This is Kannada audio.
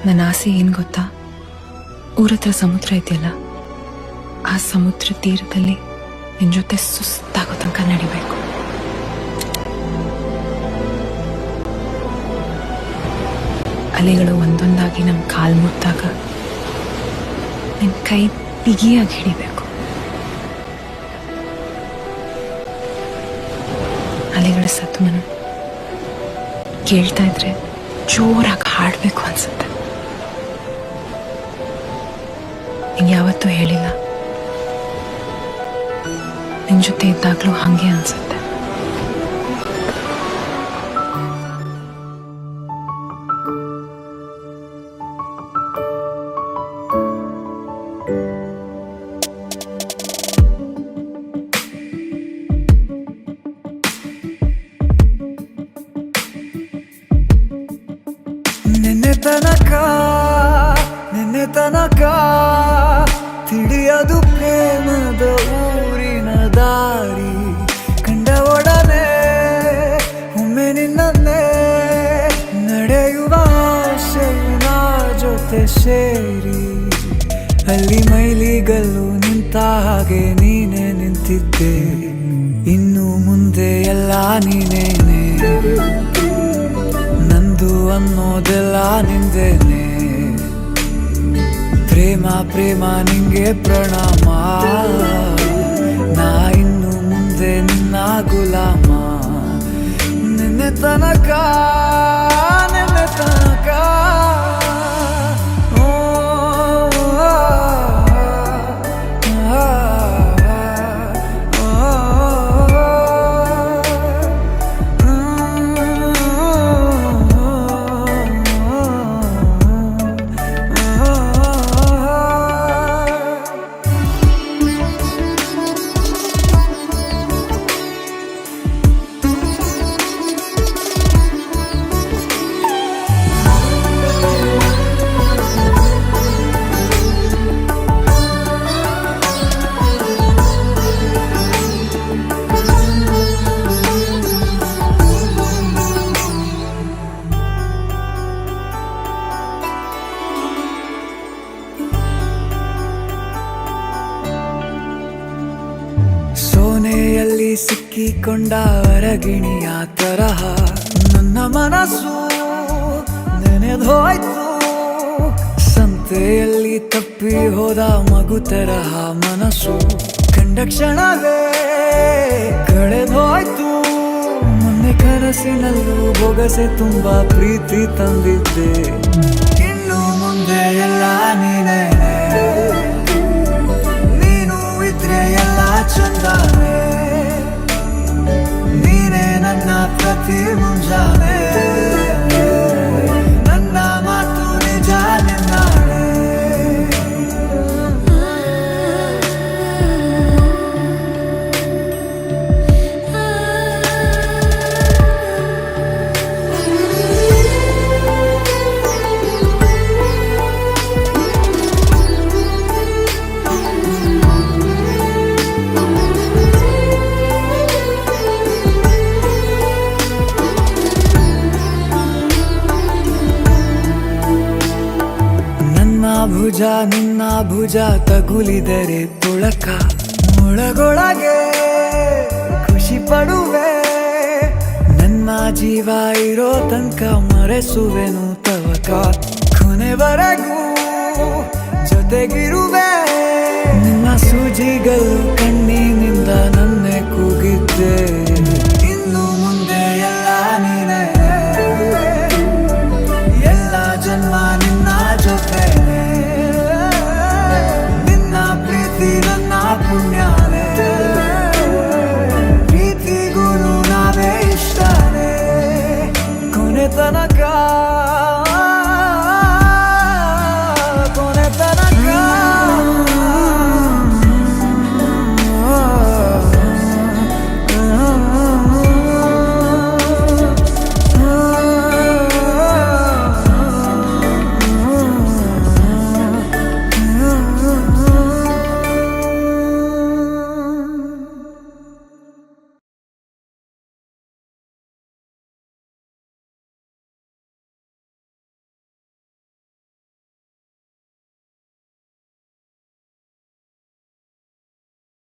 ನನ್ನ ಆಸೆ ಏನು ಗೊತ್ತಾ, ಊರತ್ರ ಸಮುದ್ರ ಇದೆಯಲ್ಲ, ಆ ಸಮುದ್ರ ತೀರದಲ್ಲಿ ನಿನ್ನ ಜೊತೆ ಸುಸ್ತಾಗೋ ತನಕ ನಡಿಬೇಕು. ಅಲೆಗಳು ಒಂದೊಂದಾಗಿ ನಮ್ಮ ಕಾಲು ಮುಟ್ಟಾಗ ನಿನ್ನ ಕೈ ಬಿಗಿಯಾಗಿ ಹಿಡಿಬೇಕು. ಅಲೆಗಳ ಸದ್ಮನ ಕೇಳ್ತಾ ಇದ್ರೆ ಜೋರಾಗಿ ಹಾಡಬೇಕು ಅನ್ಸುತ್ತೆ. ನಿಂಗೆ ಯಾವತ್ತೂ ಹೇಳಿಲ್ಲ, ನಿನ್ ಜೊತೆ ಇದ್ದಾಗ್ಲೂ ಹಂಗೆ ಅನ್ಸುತ್ತೆ. ನಿನ್ನೆ ತನಕ ತಿಳಿಯದು ಪ್ರೇಮದ ಊರಿನ ದಾರಿ, ಕಂಡ ಒಡನೆ ಒಮ್ಮೆ ನಿನ್ನೇ ನಡೆಯುವ ಆಸೆಯ ಜೊತೆ ಸೇರಿ, ಅಲ್ಲಿ ಮೈಲಿಗಲ್ಲು ನಿಂತ ಹಾಗೆ ನೀನೆ ನಿಂತಿದ್ದೆ, ಇನ್ನು ಮುಂದೆ ಎಲ್ಲ ನೀನೇನೆ, ನಂದು ಅನ್ನೋದೆಲ್ಲ ನಿಂದೇನೆ, ಪ್ರೇಮ ಪ್ರೇಮ ನಿಂಗೆ ಪ್ರಣಾಮ, ನಾ ಇನ್ನು ಮುಂದೆ ನಿನ್ನ ಗುಲಾಮ, ನಿನ್ನೆ ತನಕ ಸೋನೆಯಲ್ಲಿ ಸಿಕ್ಕಿಕೊಂಡ ಅರಗಿಣಿಯ ತರಹ ನನ್ನ ಮನಸ್ಸು ನೆನೆದೋಯ್ತು, ಸಂತೆಯಲ್ಲಿ ತಪ್ಪಿ ಹೋದ ಮಗು ತರಹ ಮನಸ್ಸು ಕಂಡ ಕ್ಷಣವೇ ಕಳೆದೋಯ್ತು, ಮೊನ್ನೆ ಕನಸಿನಲ್ಲೂ ಬೊಗಸೆ ತುಂಬಾ ಪ್ರೀತಿ ತಂದಿದ್ದೆ, ಇನ್ನು ಮುಂದೆ ಎಲ್ಲ ನೀನೇ, ನೀನು ಇದ್ರೆ ಎಲ್ಲ ಚಂದಾನೆ, ನೀನೇ ನನ್ನ ಪ್ರತಿ ಮುಂಜಾನೆ, ನನ್ನ ಮಾತು ನಿಜ ನಿನ್ನಾಳೆ. ಭುಜ ನಿನ್ನ ಭುಜ ತಗುಲಿದರೆ ತುಳಕ, ಒಳಗೊಳಗೆ ಖುಷಿ ಪಡುವೆ, ನನ್ನ ಜೀವ ಇರೋ ತನಕ ಮರೆಸುವೆನು ತವಕ, ಕೊನೆವರೆಗೂ ಜೊತೆಗಿರುವೆ, ನಿನ್ನ ಸೂಜಿಗಳು ಕಣ್ಣಿನಿಂದ ನನ್ನೆ ಕೂಗಿದ್ದೆ, ಇನ್ನು ಮುಂದೆ ಎಲ್ಲ ನೀನೇ, ಎಲ್ಲ ಜನ್ಮ ನಿನ್ನ ಜೊತೆ, ನನ್ನ ಪುಣ್ಯನೇ, ಪ್ರೀತಿಗೂ ನಾವೇ ಇಷ್ಟನೇ, ಕೊನೆ ತನಕ